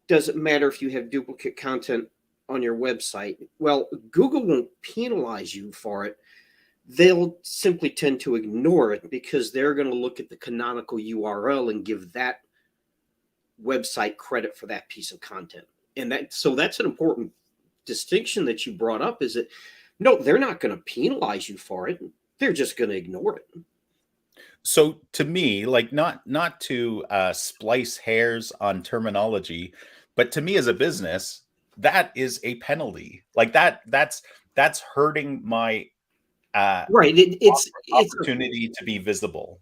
does it matter if you have duplicate content on your website? Well, Google won't penalize you for it. They'll simply tend to ignore it because they're going to look at the canonical URL and give that website credit for that piece of content. And that's an important distinction that you brought up, is that no, they're not going to penalize you for it. They're just going to ignore it. So to me, like, not to splice hairs on terminology, but to me as a business, that is a penalty. Like that's hurting my right. It's opportunity to be visible.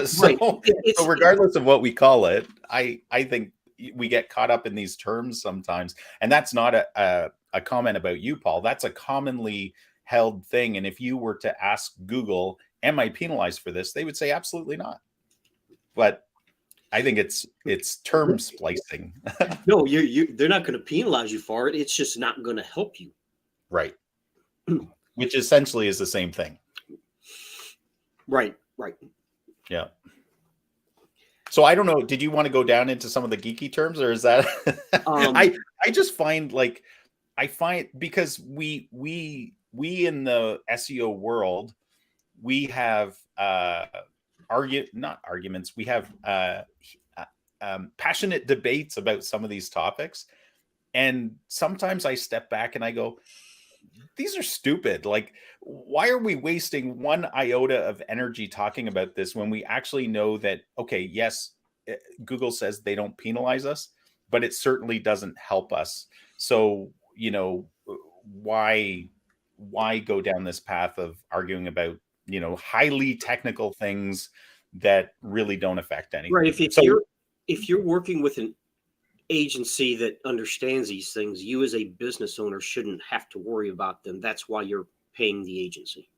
So, right. So regardless of what we call it, I think we get caught up in these terms sometimes, and that's not a comment about you, Paul. That's a commonly held thing. And if you were to ask Google, am I penalized for this? They would say absolutely not. But I think it's term splicing. No, they're not going to penalize you for it. It's just not going to help you. Right. Which essentially is the same thing. Right. Yeah. So I don't know. Did you want to go down into some of the geeky terms, or is that I just find like I find because we in the SEO world we have not arguments. We have passionate debates about some of these topics, and sometimes I step back and I go, these are stupid. Like, why are we wasting one iota of energy talking about this when we actually know that, okay, yes, Google says they don't penalize us, but it certainly doesn't help us. So, why go down this path of arguing about, highly technical things that really don't affect anything? Right. If you're working with an agency that understands these things, you as a business owner shouldn't have to worry about them. That's why you're paying the agency.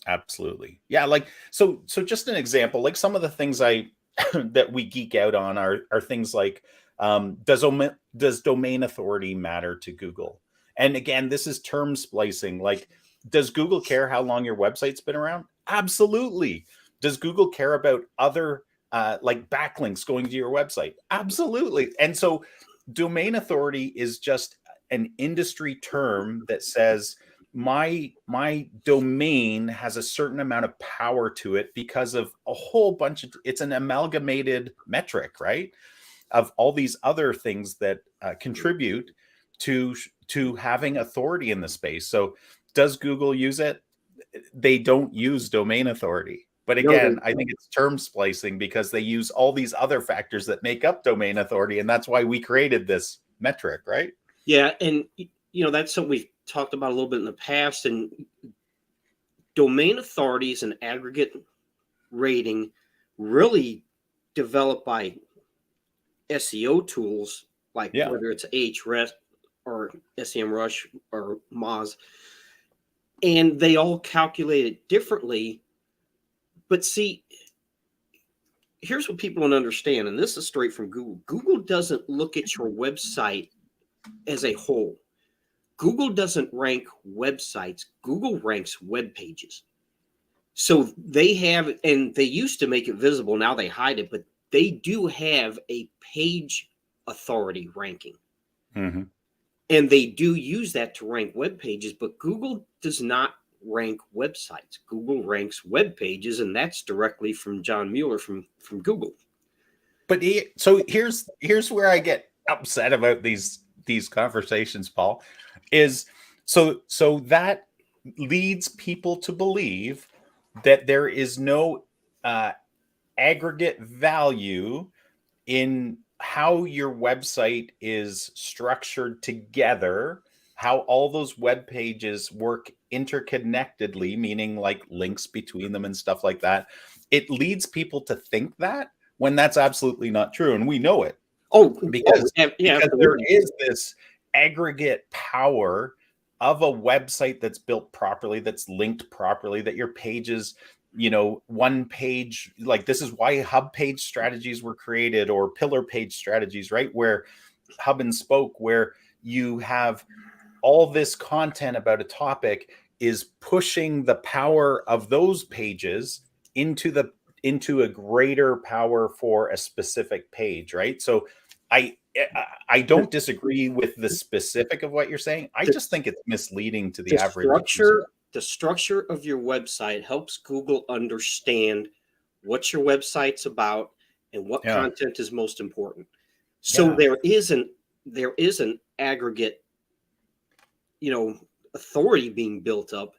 Absolutely. Yeah. Like, so just an example, like some of the things that we geek out on are things like, does domain authority matter to Google? And again, this is term splicing. Like, does Google care how long your website's been around? Absolutely. Does Google care about other, like backlinks going to your website? Absolutely. And so domain authority is just an industry term that says my domain has a certain amount of power to it because of a whole bunch of, it's an amalgamated metric, right, of all these other things that contribute to having authority in the space. So does Google use it? They don't use domain authority. But again, I think it's term splicing because they use all these other factors that make up domain authority. And that's why we created this metric, right? Yeah. And, that's something we've talked about a little bit in the past. And domain authority is an aggregate rating really developed by SEO tools, like whether it's Ahrefs or SEMrush or Moz. And they all calculate it differently. But see, here's what people don't understand, and this is straight from Google. Google doesn't look at your website as a whole. Google doesn't rank websites. Google ranks web pages. So they have, and they used to make it visible. Now they hide it, but they do have a page authority ranking. Mm-hmm. And they do use that to rank web pages, but Google does not rank websites. Google ranks web pages, and that's directly from John Mueller from Google. But so here's where I get upset about these conversations, Paul, is so that leads people to believe that there is no aggregate value in how your website is structured together, how all those web pages work interconnectedly, meaning like links between them and stuff like that. It leads people to think that when that's absolutely not true. And we know it. Because there is this aggregate power of a website that's built properly, that's linked properly, that your pages, one page, like this is why hub page strategies were created, or pillar page strategies, right? Where hub and spoke, where you have all this content about a topic is pushing the power of those pages into a greater power for a specific page, right? So I don't disagree with the specific of what you're saying. I just think it's misleading to the average user. The structure of your website helps Google understand what your website's about and what content is most important. So there is an aggregate, authority being built up.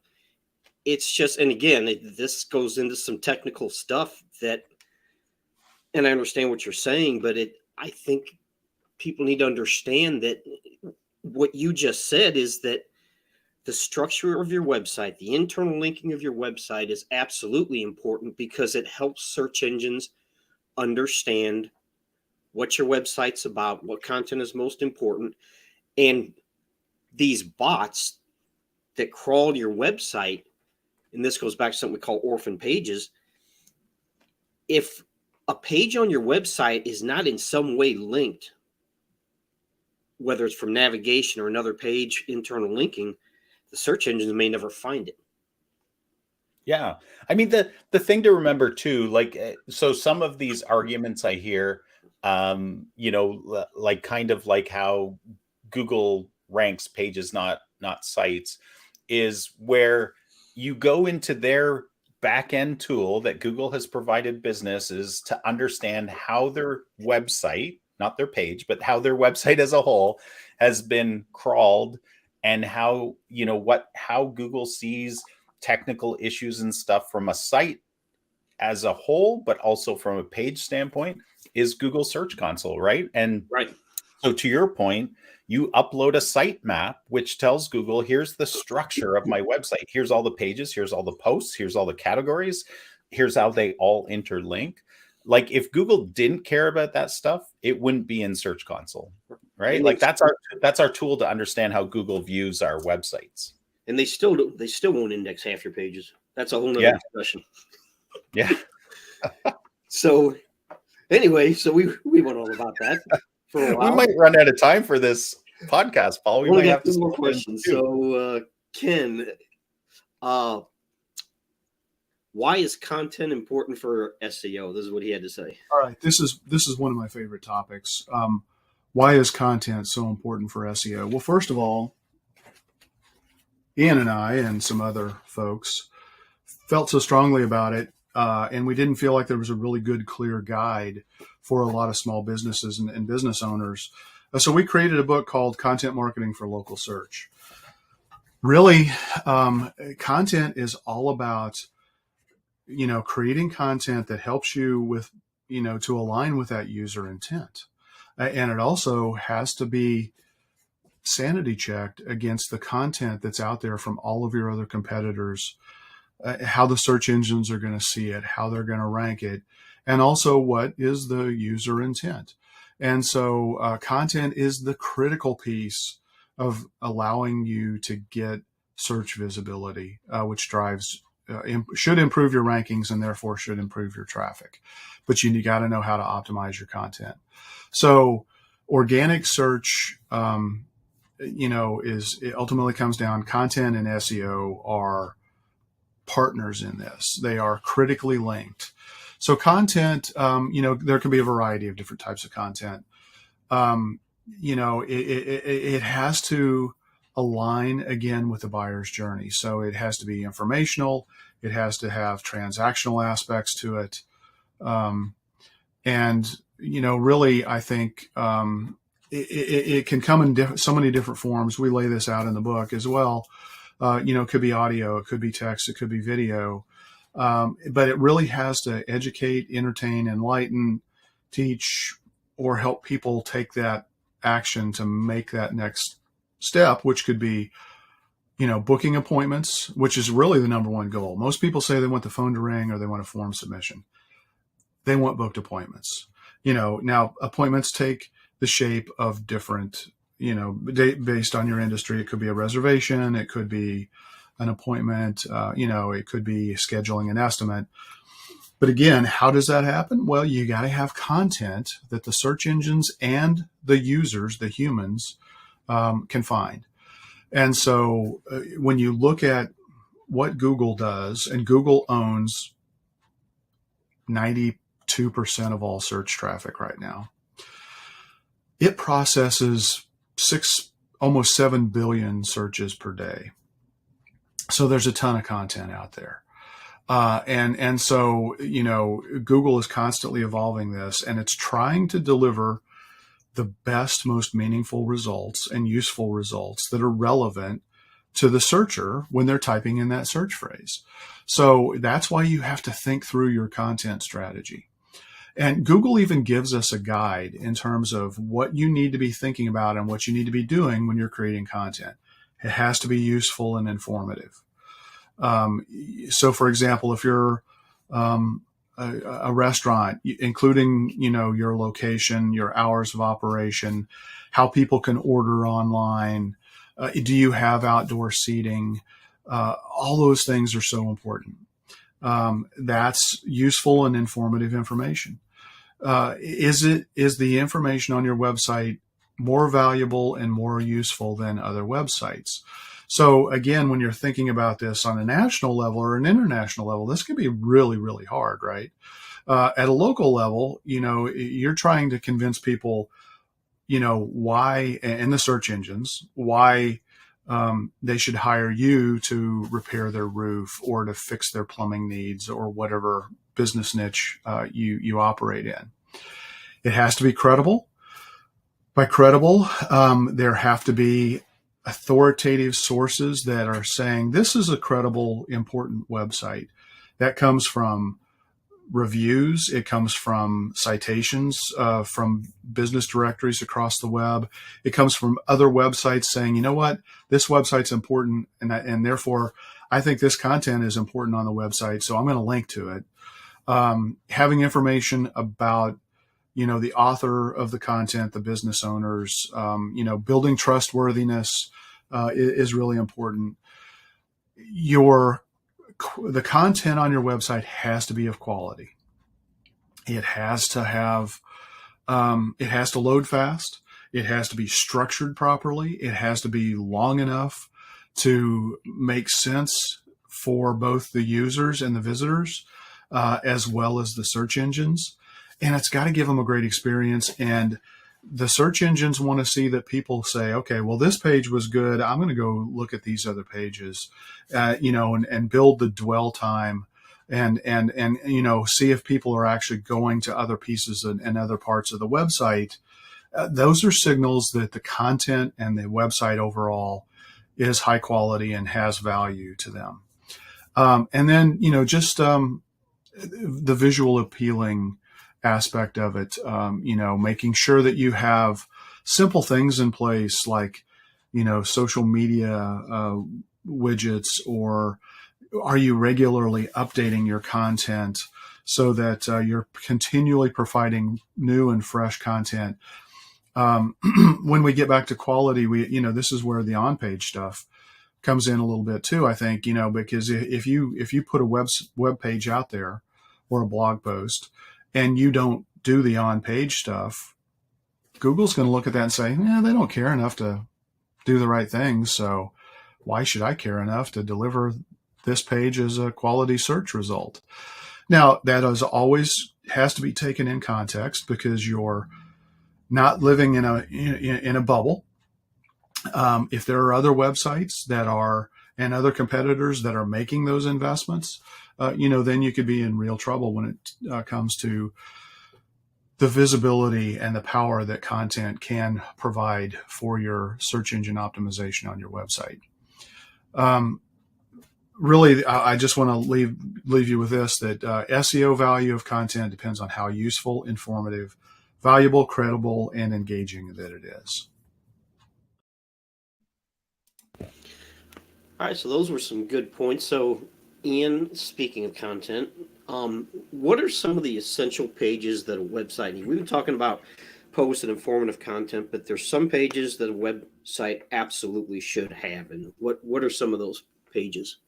It's just, and again, this goes into some technical stuff and I understand what you're saying, but I think people need to understand that what you just said is that the structure of your website, the internal linking of your website is absolutely important because it helps search engines understand what your website's about, what content is most important. And these bots that crawl your website, and this goes back to something we call orphan pages. If a page on your website is not in some way linked, whether it's from navigation or another page, internal linking, the search engines may never find it. Yeah. I mean, the thing to remember too, like, so some of these arguments I hear, like kind of like how Google ranks pages, not sites, is where you go into their back end tool that Google has provided businesses to understand how their website, not their page, but how their website as a whole has been crawled, and how, how Google sees technical issues and stuff from a site as a whole, but also from a page standpoint, is Google Search Console, right? And Right. so to your point, you upload a site map, which tells Google, here's the structure of my website. Here's all the pages. Here's all the posts. Here's all the categories. Here's how they all interlink. Like, if Google didn't care about that stuff, it wouldn't be in Search Console, right? And Like, that's our tool to understand how Google views our websites. And they still won't index half your pages. That's a whole nother discussion. Yeah. So anyway, so we went all about that for a while. We might run out of time for this podcast, Paul. We might have two more questions. So Ken, why is content important for SEO? This is what he had to say. All right, this is one of my favorite topics. Why is content so important for SEO? Well, first of all, Ian and I and some other folks felt so strongly about it, and we didn't feel like there was a really good, clear guide for a lot of small businesses and business owners. So we created a book called Content Marketing for Local Search. Really, content is all about, creating content that helps you with, to align with that user intent. And it also has to be sanity checked against the content that's out there from all of your other competitors, how the search engines are going to see it, how they're going to rank it, and also what is the user intent. And so content is the critical piece of allowing you to get search visibility, which should improve your rankings and therefore should improve your traffic. But you got to know how to optimize your content. So organic search, it ultimately comes down, content and SEO are partners in this. They are critically linked. So content, there can be a variety of different types of content. It has to align again with the buyer's journey. So it has to be informational. It has to have transactional aspects to it. Really, I think it can come in so many different forms. We lay this out in the book as well. It could be audio, it could be text, it could be video. But it really has to educate, entertain, enlighten, teach, or help people take that action to make that next step, which could be, booking appointments, which is really the number one goal. Most people say they want the phone to ring or they want a form submission. They want booked appointments. Now appointments take the shape of different, based on your industry. It could be a reservation. It could be an appointment. It could be scheduling an estimate. But again, how does that happen? Well, you got to have content that the search engines and the users, the humans, can find. And so when you look at what Google does, and Google owns 92% of all search traffic right now, it processes almost 7 billion searches per day. So there's a ton of content out there. And so, Google is constantly evolving this, and it's trying to deliver the best, most meaningful results and useful results that are relevant to the searcher when they're typing in that search phrase. So that's why you have to think through your content strategy. And Google even gives us a guide in terms of what you need to be thinking about and what you need to be doing when you're creating content. It has to be useful and informative. So for example, if you're a restaurant, including, your location, your hours of operation, how people can order online, do you have outdoor seating? All those things are so important. That's useful and informative information. Is the information on your website more valuable and more useful than other websites? So again, when you're thinking about this on a national level or an international level, this can be really, really hard, right? At a local level, you're trying to convince people, why, and the search engines, why they should hire you to repair their roof or to fix their plumbing needs or whatever business niche you operate in. It has to be credible. By credible, there have to be authoritative sources that are saying this is a credible, important website. That comes from reviews. It comes from citations from business directories across the web. It comes from other websites saying, you know what, this website's important, and therefore I think this content is important on the website, so I'm going to link to it. Having information about the author of the content, the business owners, building trustworthiness is really important. The content on your website has to be of quality. It has to have, it has to load fast. It has to be structured properly. It has to be long enough to make sense for both the users and the visitors, as well as the search engines. And it's got to give them a great experience. And the search engines want to see that people say, okay, well, this page was good. I'm going to go look at these other pages, and build the dwell time and see if people are actually going to other pieces and other parts of the website. Those are signals that the content and the website overall is high quality and has value to them. And then, just the visual appealing aspect of it, making sure that you have simple things in place like, social media widgets, or are you regularly updating your content so that you're continually providing new and fresh content. When we get back to quality, this is where the on-page stuff comes in a little bit too, I think, because if you put a web page out there or a blog post and you don't do the on-page stuff, Google's going to look at that and say, they don't care enough to do the right things. So why should I care enough to deliver this page as a quality search result? Now, that has to be taken in context, because you're not living in a bubble. If there are other websites and other competitors that are making those investments, then you could be in real trouble when it comes to the visibility and the power that content can provide for your search engine optimization on your website. Really, I just want to leave you with this, that SEO value of content depends on how useful, informative, valuable, credible, and engaging that it is. All right, so those were some good points. So, Ian, speaking of content, what are some of the essential pages that a website needs? We've been talking about post and informative content, but there's some pages that a website absolutely should have. And what are some of those pages?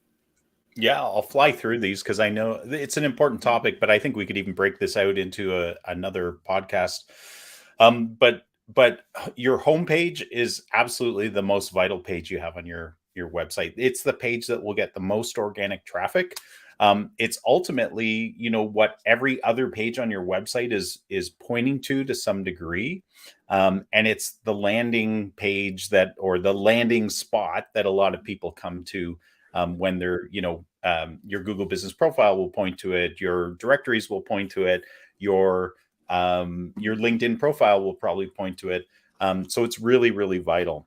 Yeah, I'll fly through these because I know it's an important topic, but I think we could even break this out into another podcast. But your homepage is absolutely the most vital page you have on your website. It's the page that will get the most organic traffic. It's ultimately, what every other page on your website is pointing to some degree. And it's the landing page or the landing spot that a lot of people come to when they're, your Google business profile will point to it. Your directories will point to it. Your LinkedIn profile will probably point to it. So it's really, really vital.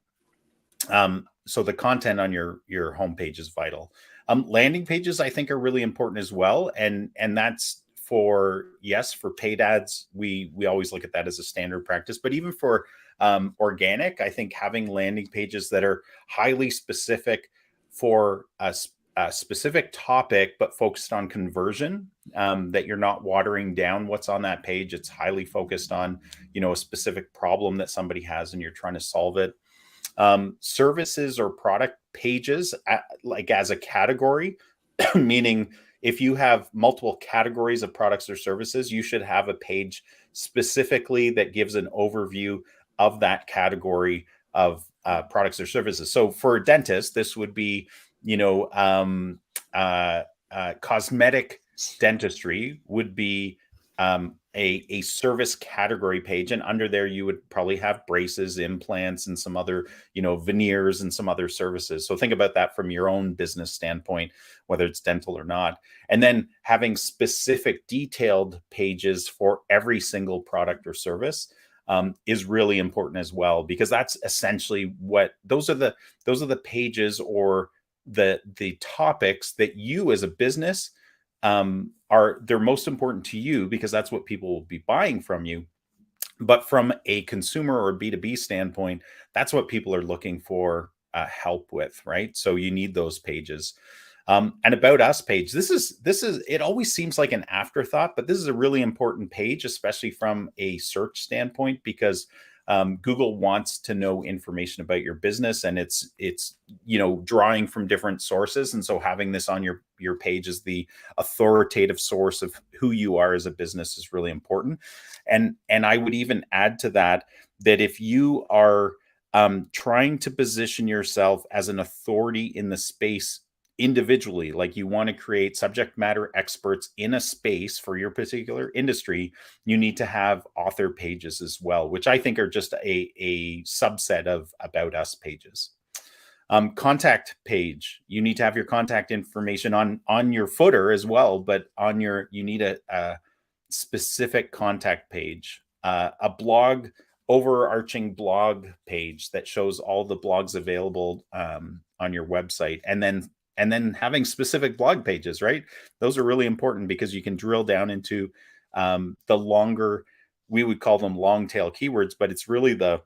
So the content on your homepage is vital. Landing pages, I think, are really important as well. And that's for paid ads. We always look at that as a standard practice, but even for organic, I think having landing pages that are highly specific for a specific topic, but focused on conversion, that you're not watering down what's on that page. It's highly focused on, a specific problem that somebody has and you're trying to solve it. Services or product pages, like as a category, meaning if you have multiple categories of products or services, you should have a page specifically that gives an overview of that category of products or services. So for a dentist, this would be, cosmetic dentistry would be a service category page, and under there you would probably have braces, implants, and some other, veneers and some other services. So think about that from your own business standpoint, whether it's dental or not. And then having specific detailed pages for every single product or service is really important as well, because that's essentially what those are the pages or the topics that you as a business they're most important to you, because that's what people will be buying from you. But from a consumer or B2B standpoint, that's what people are looking for help with, right? So you need those pages. An About Us page. This is it always seems like an afterthought, but this is a really important page, especially from a search standpoint, because Google wants to know information about your business, and it's drawing from different sources. And so having this on your page as the authoritative source of who you are as a business is really important. And I would even add to that if you are trying to position yourself as an authority in the space individually, like you want to create subject matter experts in a space for your particular industry, you need to have author pages as well, which I think are just a subset of About Us pages. Contact page. You need to have your contact information on your footer as well, but you need a specific contact page, a blog, overarching blog page that shows all the blogs available on your website, and then having specific blog pages, right? Those are really important because you can drill down into the longer, we would call them long tail keywords, but it's really the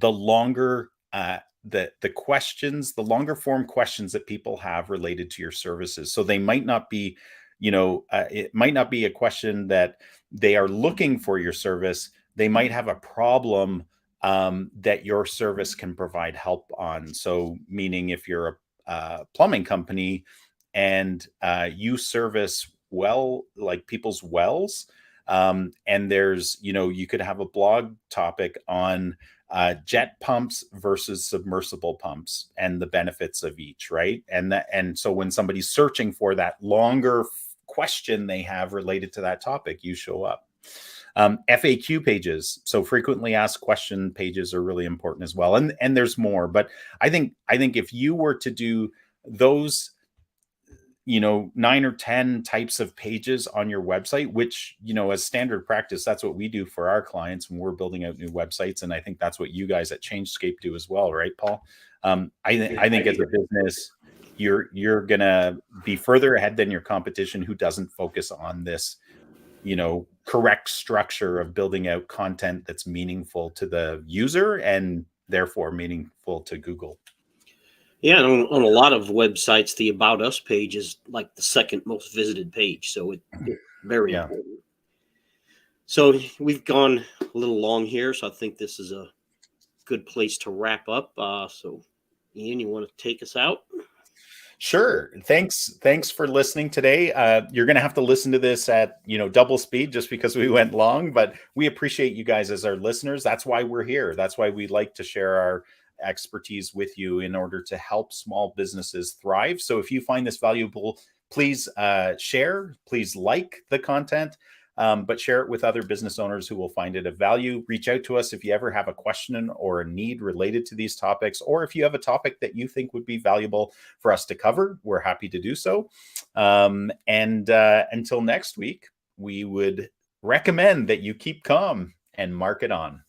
longer, the questions, the longer form questions that people have related to your services. So they might not be, it might not be a question that they are looking for your service. They might have a problem that your service can provide help on. So meaning if you're a plumbing company and you service like people's wells, and there's, you could have a blog topic on jet pumps versus submersible pumps and the benefits of each, right? And so when somebody's searching for that longer question they have related to that topic, you show up. FAQ pages, so frequently asked question pages, are really important as well. And there's more, but I think if you were to do those, 9 or 10 types of pages on your website, which, as standard practice, that's what we do for our clients when we're building out new websites. And I think that's what you guys at Changescape do as well, right, Paul? I think as a business, you're gonna be further ahead than your competition who doesn't focus on this, correct structure of building out content that's meaningful to the user and therefore meaningful to Google. Yeah, and on a lot of websites, the About Us page is like the second most visited page. So it's very important. So we've gone a little long here, so I think this is a good place to wrap up. So Ian, you want to take us out? Sure. Thanks for listening today. You're going to have to listen to this at, double speed just because we went long, but we appreciate you guys as our listeners. That's why we're here. That's why we like to share our expertise with you in order to help small businesses thrive. So if you find this valuable, please share, please like the content, but share it with other business owners who will find it of value. Reach out to us if you ever have a question or a need related to these topics, or if you have a topic that you think would be valuable for us to cover, we're happy to do so. And until next week, we would recommend that you keep calm and mark it on.